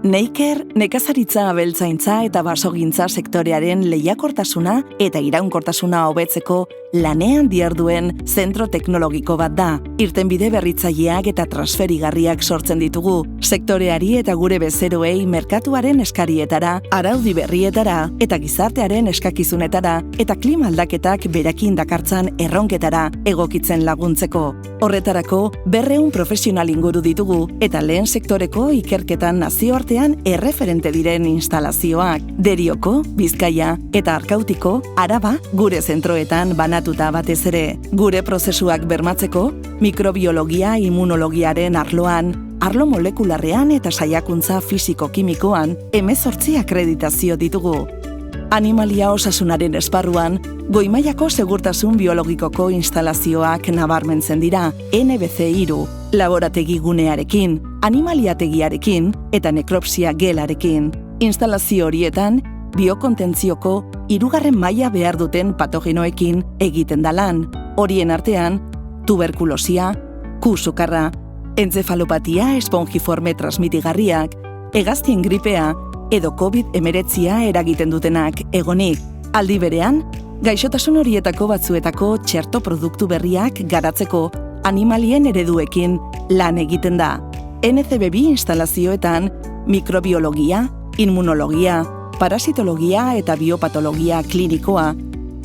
Neiker, nekazaritza, abeltzaintza eta basogintza sektorearen lehiakortasuna eta iraunkortasuna hobetzeko lanean diharduen zentro teknologiko bat da. Irtenbide berritzaileak eta transferigarriak sortzen ditugu, sektoreari eta gure bezeroei merkatuaren eskarietara, araudi berrietara eta gizartearen eskakizunetara eta klima aldaketak berakin dakartzan erronketara egokitzen laguntzeko. Horretarako, 200 profesional inguru ditugu eta lehen sektoreko ikerketan nazioartean erreferente diren instalazioak. Derioko, Bizkaia eta Arkautiko, Araba gure zentroetan banatuta batez ere. Gure prozesuak bermatzeko, mikrobiologia immunologiaren arloan, arlo molekularrean eta saiakuntza fisiko-kimikoan 18 akreditazio ditugu. Animalia osasunaren esparruan, goi-mailako segurtasun biologikoko instalazioak nabarmentzen dira, NBC3, laborategi gunearekin, animaliategiarekin eta nekropsia gelarekin. Instalazio horietan, biokontentzioko 3. maila behar duten patogenoekin egiten da lan. Horien artean, tuberkulosia, Q-sukarra, entzefalopatia espongiforme transmitigarriak, hegaztien gripea edo COVID-19 eragiten dutenak egonik. Aldi berean, gaixotasun horietako batzuetako txerto produktu berriak garatzeko animalien ereduekin lan egiten da. NCB2 instalazioetan mikrobiologia, immunologia, parasitologia eta biopatologia klinikoa,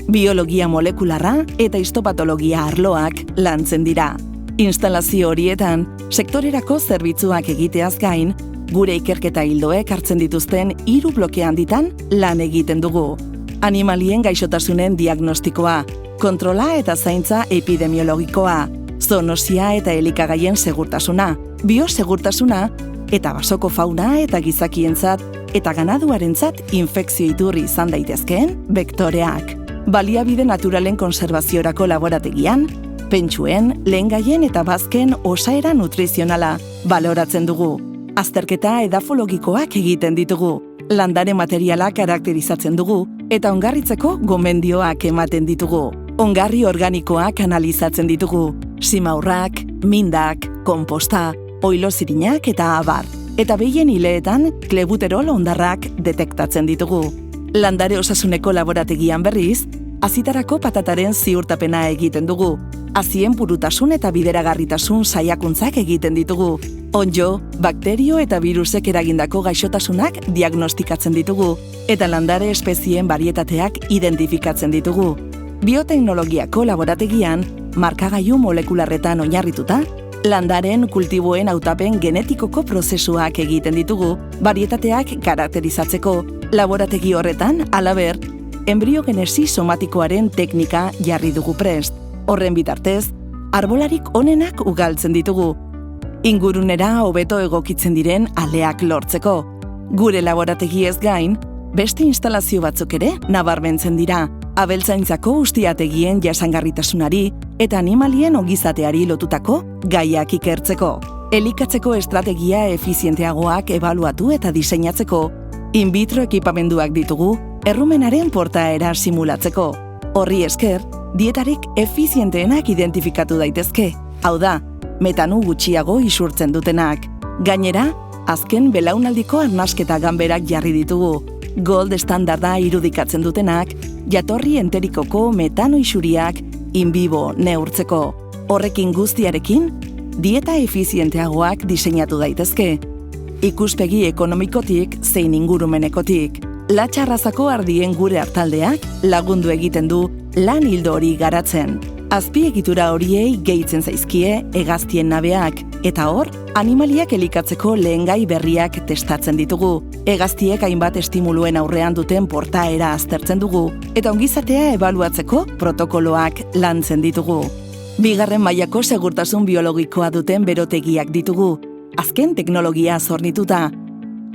biologia molekularra eta histopatologia arloak lantzen dira. Instalazio horietan, sektorerako zerbitzuak egiteaz gain, gure ikerketa ildoek hartzen dituzten 3 bloke handitan lan egiten dugu. Animalien gaixotasunen diagnostikoa, kontrola eta zaintza epidemiologikoa, zoonosia eta elikagaien segurtasuna, biosegurtasuna eta basoko fauna eta gizakientzat eta ganaduarentzat infekzio iturri izan daitezkeen bektoreak. Baliabide naturalen konservaziorako laborategian, pentsuen, lehengaien eta bazken osaera nutrizionala baloratzen dugu. Azterketa edafologikoak egiten ditugu, landare materialak karakterizatzen dugu eta ongarritzeko gomendioak ematen ditugu. Ongarri organikoak analizatzen ditugu, simaurrak, mindak, konposta, oilozirinak eta abar. Eta behien hileetan klebuterol ondarrak detektatzen ditugu. Landare osasuneko laborategian berriz, azitarako patataren ziurtapena egiten dugu. Azien purutasun eta bideragarritasun saiakuntzak egiten ditugu. Onjo, bakterio eta virusek eragindako gaixotasunak diagnostikatzen ditugu, eta landare espezien barietateak identifikatzen ditugu. Bioteknologiako laborategian, markagailu molekularretan oinarrituta, landaren kultiboen hautapen genetikoko prozesuak egiten ditugu, barietateak karakterizatzeko. Laborategi horretan, halaber, enbriogenesi somatikoaren teknika jarri dugu prest. Horren bitartez, arbolarik onenak ugaltzen ditugu, ingurunera hobeto egokitzen diren aleak lortzeko. Gure laborategi ez gain, beste instalazio batzuk ere nabarmentzen dira, abeltzaintzako ustiategien jasangarritasunari eta animalien ongizateari lotutako gaiak ikertzeko. Elikatzeko estrategia efizienteagoak ebaluatu eta diseinatzeko, in vitro ekipamenduak ditugu, errumenaren portaera simulatzeko. Horri esker, dietarik efizienteenak identifikatu daitezke, hau da, metanu gutxiago isurtzen dutenak. Gainera, azken belaunaldiko arnasketa ganberak jarri ditugu. Gold standarda irudikatzen dutenak, jatorri enterikoko metano isuriak in vivo neurtzeko. Horrekin guztiarekin, dieta efizienteagoak diseinatu daitezke. Ikuspegi ekonomikotik zein ingurumenekotik. Latxarrazako ardien gure hartaldeak lagundu egiten du lan ildo hori garatzen. Azpiegitura horiei gehitzen zaizkie hegaztien nabeak, eta hor, animaliak elikatzeko lehengai berriak testatzen ditugu. Hegaztiek hainbat estimuluen aurrean duten portaera aztertzen dugu, eta ongizatea ebaluatzeko protokoloak lantzen ditugu. 2. mailako segurtasun biologikoa duten berotegiak ditugu, azken teknologia zornituta,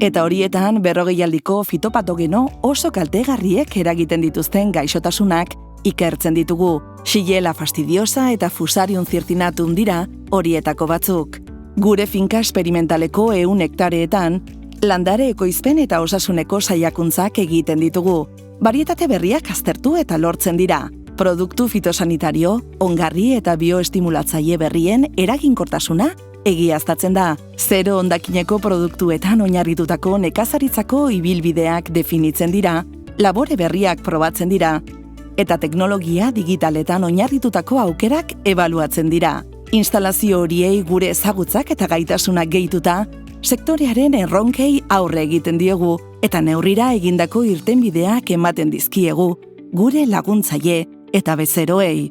eta horietan 40aldiko fitopatogeno oso kaltegarriek eragiten dituzten gaixotasunak ikertzen ditugu. Xylella fastidiosa eta Fusarium cirtinatum dira horietako batzuk. Gure finka esperimentaleko 100 hektareetan, landare ekoizpen eta osasuneko saiakuntzak egiten ditugu. Barietate berriak aztertu eta lortzen dira. Produktu fitosanitario, ongarri eta bioestimulatzaile berrien eraginkortasuna egiaztatzen da. Zero hondakineko produktuetan oinarritutako nekazaritzako ibilbideak definitzen dira, labore berriak probatzen dira, eta teknologia digitaletan oinarritutako aukerak ebaluatzen dira. Instalazio horiei gure ezagutzak eta gaitasunak gehituta, sektorearen erronkei aurre egiten diegu, eta neurrira egindako irtenbideak ematen dizkiegu, gure laguntzaile eta bezeroei.